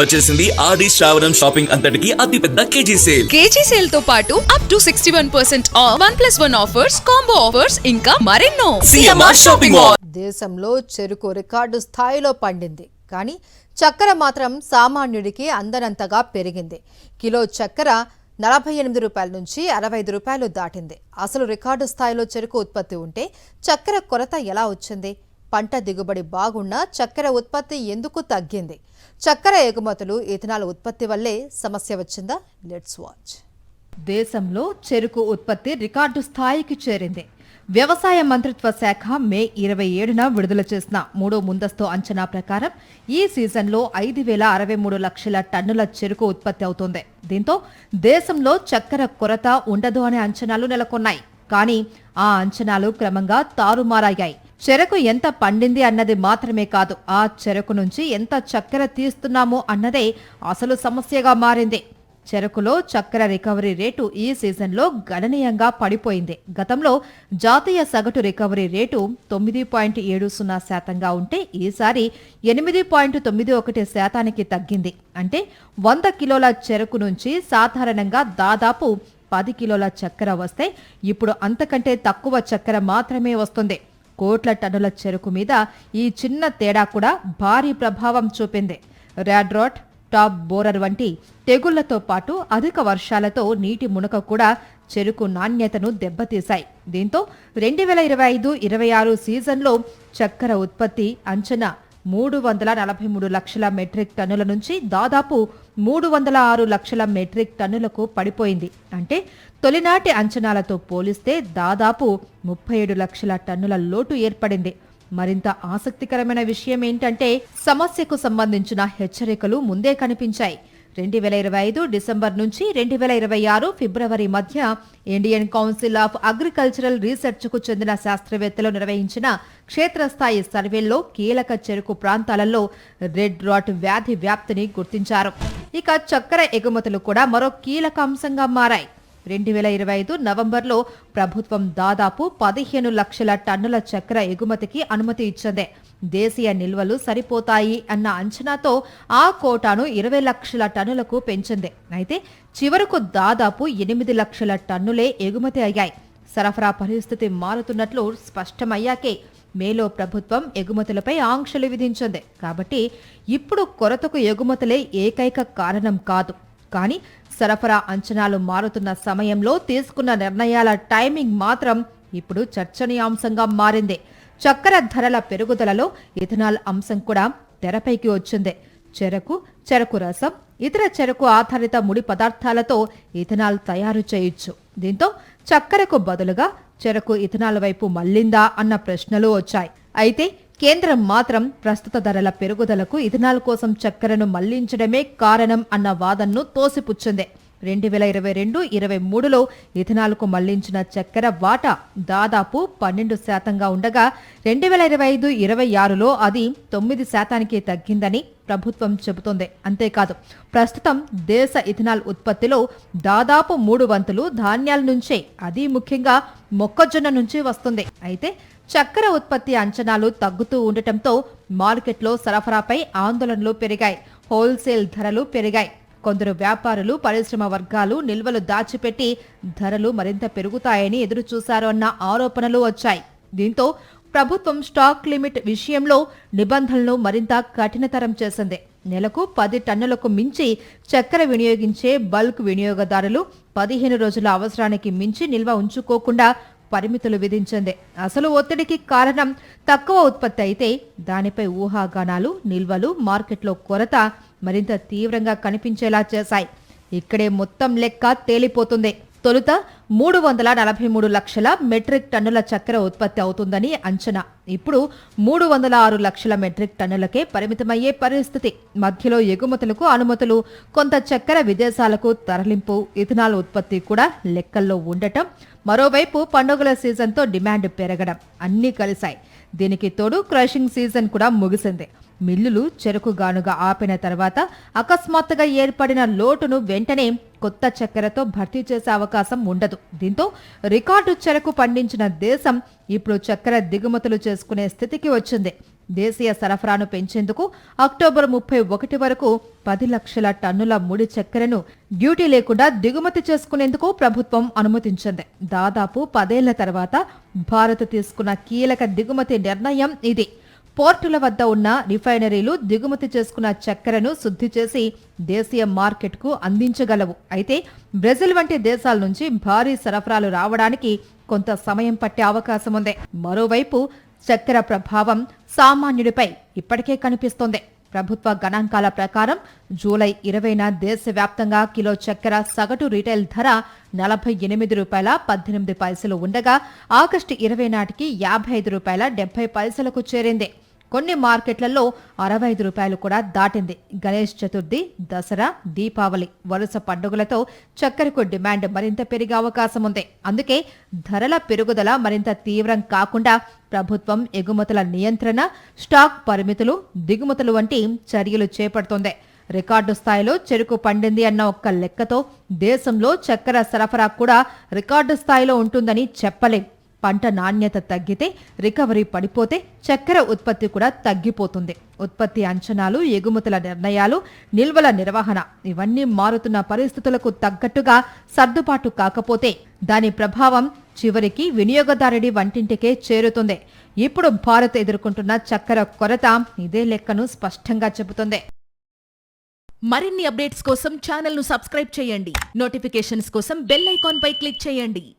వచ్చేసింది ఆది శ్రావణం షాపింగ్ అంతటికి అతిపెద్ద కేజీ సేల్ తో పాటు up to 61% of 1+1 offers, combo offers ఇంకా మరెన్నో. CMR shopping mall. దేశంలో చెరుకు రికార్డు స్థాయిలో పండింది, కానీ చక్కెర మాత్రం సామాన్యుడికి అందనంతగా పెరిగింది. కిలో చక్కెర 48 రూపాయల నుంచి 65 రూపాయలు దాటింది. అసలు రికార్డు స్థాయిలో చెరుకు ఉత్పత్తి ఉంటే చక్కెర కొరత ఎలా వచ్చింది? పంట దిగుబడి బాగున్నా చక్కెర ఉత్పత్తి ఎందుకు తగ్గింది? చక్కెర ఎగుమతులు, ఇథనాల్ ఉత్పత్తి వల్లే సమస్య వచ్చిందా? Let's watch. దేశంలో చెరుకు ఉత్పత్తి రికార్డు స్థాయికి చేరింది. వ్యవసాయ మంత్రిత్వ శాఖ మే 27న విడుదల చేసిన మూడో ముందస్తు అంచనా ప్రకారం ఈ సీజన్లో 5,063 లక్షల టన్నుల చెరుకు ఉత్పత్తి అవుతోంది. దీంతో దేశంలో చక్కెర కొరత ఉండదు అనే అంచనాలు నెలకొన్నాయి. కానీ ఆ అంచనాలు క్రమంగా తారుమారయ్యాయి. చెరకు ఎంత పండింది అన్నది మాత్రమే కాదు, ఆ చెరకు నుంచి ఎంత చక్కెర తీస్తున్నాము అన్నదే అసలు సమస్యగా మారింది. చెరకులో చక్కెర రికవరీ రేటు ఈ సీజన్లో గణనీయంగా పడిపోయింది. గతంలో జాతీయ సగటు రికవరీ రేటు 9.70% ఉంటే ఈసారి 8.91% తగ్గింది. అంటే 100 కిలోల చెరకు నుంచి సాధారణంగా దాదాపు 10 కిలోల చక్కెర వస్తే ఇప్పుడు అంతకంటే తక్కువ చక్కెర మాత్రమే వస్తుంది. కోట్ల టన్నుల చెరకు మీద ఈ చిన్న తేడా కూడా భారీ ప్రభావం చూపింది. ర్యాడ్ రాట్, టాప్ బోరర్ వంటి తెగుళ్లతో పాటు అధిక వర్షాలతో నీటి మునక కూడా చెరుకు నాణ్యతను దెబ్బతీశాయి. దీంతో 2025-26 సీజన్లో చక్కెర ఉత్పత్తి అంచనా 343 లక్షల మెట్రిక్ టన్నుల నుంచి దాదాపు 306 లక్షల మెట్రిక్ టన్నులకు పడిపోయింది. అంటే తొలినాటి అంచనాలతో పోలిస్తే దాదాపు 37 లక్షల టన్నుల లోటు ఏర్పడింది. మరింత ఆసక్తికరమైన విషయం ఏంటంటే సమస్యకు సంబంధించిన హెచ్చరికలు ముందే కనిపించాయి. 2025 డిసెంబర్ నుంచి 2026 ఫిబ్రవరి మధ్య ఇండియన్ కౌన్సిల్ ఆఫ్ అగ్రికల్చరల్ రీసెర్చ్కు చెందిన శాస్త్రవేత్తలు నిర్వహించిన క్షేత్రస్థాయి సర్వేల్లో కీలక చెరకు ప్రాంతాలలో రెడ్ రాట్ వ్యాధి వ్యాప్తిని గుర్తించారు. ఇక చక్కెర ఎగుమతులు కూడా మరో కీలక అంశంగా మారాయి. 2025 నవంబర్లో ప్రభుత్వం దాదాపు 15 లక్షల టన్నుల చక్కెర ఎగుమతికి అనుమతి ఇచ్చింది. దేశీయ నిల్వలు సరిపోతాయి అన్న అంచనాతో ఆ కోటాను 20 లక్షల టన్నులకు పెంచింది. అయితే చివరకు దాదాపు 8 లక్షల టన్నులే ఎగుమతి అయ్యాయి. సరఫరా పరిస్థితి మారుతున్నట్లు స్పష్టమయ్యాకే మేలో ప్రభుత్వం ఎగుమతులపై ఆంక్షలు విధించింది. కాబట్టి ఇప్పుడు కొరతకు ఎగుమతులే ఏకైక కారణం కాదు. కానీ సరఫరా అంచనాలు మారుతున్న సమయంలో తీసుకున్న నిర్ణయాల టైమింగ్ మాత్రం ఇప్పుడు చర్చనీయాంశంగా మారింది. చక్కెర ధరల పెరుగుదలలో ఇథనాల్ అంశం కూడా తెరపైకి వచ్చింది. చెరకు రసం, ఇతర చెరకు ఆధారిత ముడి పదార్థాలతో ఇథనాల్ తయారు చేయొచ్చు. దీంతో చక్కెరకు బదులుగా చెరకు ఇథనాల్ వైపు మళ్లిందా అన్న ప్రశ్నలు వచ్చాయి. అయితే కేంద్రం మాత్రం ప్రస్తుత ధరల పెరుగుదలకు ఇథనాల్ కోసం చక్కెరను మళ్లించడమే కారణం అన్న వాదనను తోసిపుచ్చింది. 2022-23లో ఇథనాల్కు మళ్లించిన చక్కెర వాటా దాదాపు 12% ఉండగా 2025-26లో అది 9% తగ్గిందని ప్రభుత్వం చెబుతోంది. అంతేకాదు, ప్రస్తుతం దేశ ఇథనాల్ ఉత్పత్తిలో దాదాపు 3 వంతులు ధాన్యాల నుంచే, అది ముఖ్యంగా మొక్కజొన్న నుంచి వస్తుంది. అయితే చక్కెర ఉత్పత్తి అంచనాలు తగ్గుతూ ఉండటంతో మార్కెట్లో సరఫరాపై ఆందోళనలు పెరిగాయి. హోల్సేల్ ధరలు పెరిగాయి. కొందరు వ్యాపారులు, పరిశ్రమ వర్గాలు నిల్వలు దాచిపెట్టి ధరలు మరింత పెరుగుతాయని ఎదురుచూశారు అన్న ఆరోపణలు వచ్చాయి. దీంతో ప్రభుత్వం స్టాక్ లిమిట్ విషయంలో నిబంధనలను మరింత కఠినతరం చేసింది. నెలకు 10 టన్నులకు మించి చక్కెర వినియోగించే బల్క్ వినియోగదారులు 15 రోజుల అవసరానికి మించి నిల్వ ఉంచుకోకుండా పరిమితులు విధించింది. అసలు ఒత్తిడికి కారణం తక్కువ ఉత్పత్తి అయితే దానిపై ఊహాగానాలు, నిల్వలు, మార్కెట్లో కొరత మరింత తీవ్రంగా కనిపించేలా చేశాయి. ఇక్కడే మొత్తం లెక్క తేలిపోతుంది. తొలుత 343 లక్షల మెట్రిక్ టన్నుల చక్కెర ఉత్పత్తి అవుతుందని అంచనా. ఇప్పుడు 306 లక్షల మెట్రిక్ టన్నులకే పరిమితమయ్యే పరిస్థితి. మధ్యలో ఎగుమతులకు అనుమతులు, కొంత చక్కెర విదేశాలకు తరలింపు, ఇథనాల్ ఉత్పత్తి కూడా లెక్కల్లో ఉండటం, మరోవైపు పండుగల సీజన్తో డిమాండ్ పెరగడం అన్నీ కలిశాయి. దీనికి తోడు క్రషింగ్ సీజన్ కూడా ముగిసింది. మిల్లులు చెరకు గానుగా ఆపిన తర్వాత అకస్మాత్తుగా ఏర్పడిన లోటును వెంటనే కొత్త చక్కెరతో భర్తీ చేసే అవకాశం ఉండదు. దీంతో రికార్డు చెరకు పండించిన దేశం ఇప్పుడు చక్కెర దిగుమతులు చేసుకునే స్థితికి వచ్చింది. దేశీయ సరఫరాను పెంచేందుకు అక్టోబర్ 31 వరకు 10 లక్షల టన్నుల ముడి చక్కెరను డ్యూటీ లేకుండా దిగుమతి చేసుకునేందుకు ప్రభుత్వం అనుమతించింది. దాదాపు 10 ఏళ్ల తర్వాత భారత్ తీసుకున్న కీలక దిగుమతి నిర్ణయం ఇది. పోర్టుల వద్ద ఉన్న రిఫైనరీలు దిగుమతి చేసుకున్న చక్కెరను శుద్ధి చేసి దేశీయ మార్కెట్కు అందించగలవు. అయితే బ్రెజిల్ వంటి దేశాల నుంచి భారీ సరఫరాలు రావడానికి కొంత సమయం పట్టే అవకాశం ఉంది. మరోవైపు చక్కెర ప్రభావం సామాన్యుడిపై ఇప్పటికే కనిపిస్తోంది. ప్రభుత్వ గణాంకాల ప్రకారం జూలై 20న దేశవ్యాప్తంగా కిలో చక్కెర సగటు రీటైల్ ధర ₹48.18 ఉండగా ఆగస్టు 20 నాటికి ₹55.70కు చేరింది. కొన్ని మార్కెట్లలో ₹65 కూడా దాటింది. గణేష్ చతుర్థి, దసరా, దీపావళి వరుస పండుగలతో చక్కెరకు డిమాండ్ మరింత పెరిగే అవకాశం ఉంది. అందుకే ధరల పెరుగుదల మరింత తీవ్రం కాకుండా ప్రభుత్వం ఎగుమతుల నియంత్రణ, స్టాక్ పరిమితులు, దిగుమతులు వంటి చర్యలు చేపడుతోంది. రికార్డు స్థాయిలో చెరుకు పండింది అన్న ఒక్క లెక్కతో దేశంలో చక్కెర సరఫరా కూడా రికార్డు స్థాయిలో ఉంటుందని చెప్పలేం. పంట నాణ్యత తగ్గితే, రికవరీ పడిపోతే చక్కెర ఉత్పత్తి కూడా తగ్గిపోతుంది. ఉత్పత్తి అంచనాలు, ఎగుమతుల నిర్ణయాలు, నిల్వల నిర్వహణ ఇవన్నీ మారుతున్న పరిస్థితులకు తగ్గట్టుగా సర్దుబాటు కాకపోతే దాని ప్రభావం చివరికి వినియోగదారుడి వంటింటికే చేరుతుంది. ఇప్పుడు భారత్ ఎదుర్కొంటున్న చక్కెర కొరత ఇదే లెక్కను స్పష్టంగా చెబుతుంది. మరిన్ని అప్డేట్స్ కోసం ఛానల్ ను సబ్స్క్రైబ్ చేయండి. నోటిఫికేషన్స్ కోసం బెల్ ఐకాన్ పై క్లిక్ చేయండి.